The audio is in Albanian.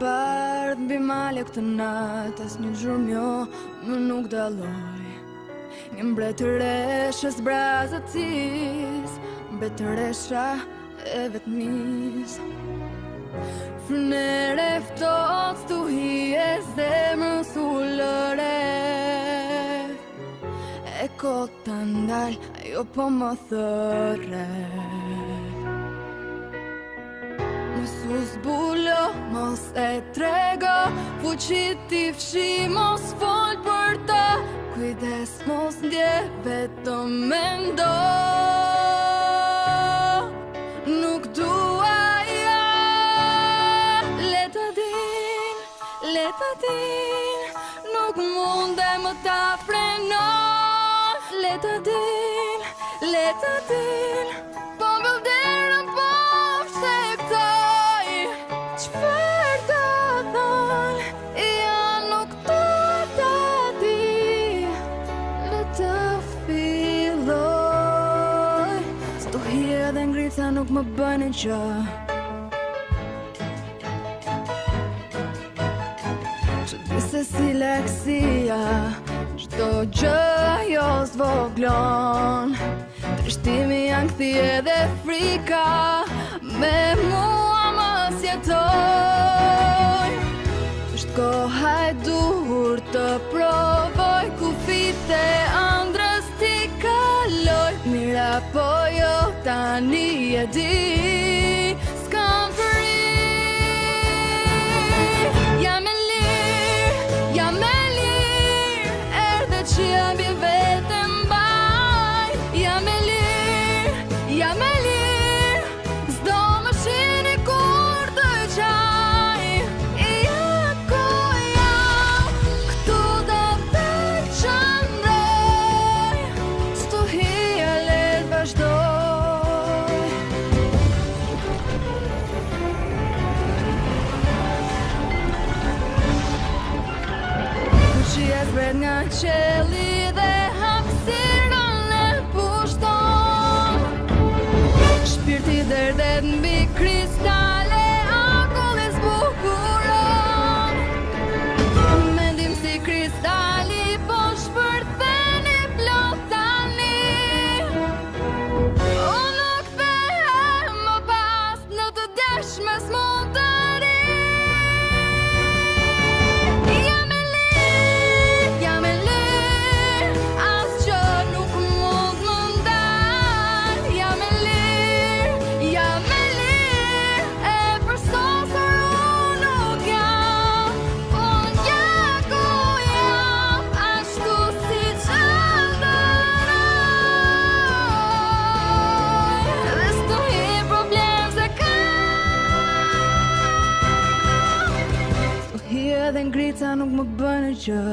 bardh mbi male këtë natë, asnjë zhurmjo më nuk dalloj. Një mbretëreshës brazëtis, mbretëresha e vetmis. Frynere ftoht stuhie zemrën sulëre, e kota ndal, ajo po më thërret. Mos u zbulo, mos e trego, fuqit t'i fshi, mos fol për ta. Kujdes mos ndje, vetëm mendo. Nuk dua ja, le ta din, nuk munde më ta frenon. Le ta din, po më vlerën po vështektoj. Çfarë ta thon, ja nuk do ta di. Le të filloj, stuhia dhe ngrica nuk më bëjnë gjë. Që di se si leksia, çdo gjë jo zvoglon. Trishtimi janë kthie dhe frika, me mua mos jetoj. Është koha e dur të provoj, kufit e ëndrës t'i kaloj. Mira po jo, tani e di, s'kam përri. Jam e lirë, erdhe që jam bje vetëm mbaj. Jam e lirë, s'do më shini kur të qaj. Ja ku jam, këtu do të qëndroj, stuhia le të vazhdoj. Fuqia zbret nga qelli dhe hapësirën e pushton. Shpirti derdhet mbi kristale, akulli zbukuron. Mendim si kristali, po shpërthen i plot tani. Unë nuk kthehem më pas në të djeshme s'mund të ri. Asgjë nuk mund më ndal. Jam e lirë, e përsosur unë nuk jam. Unë ja ku jam, ashtu si që ndëroj. Dhe stuhi problem se kam. Stuhia dhe ngrica nuk më bëjnë gjë.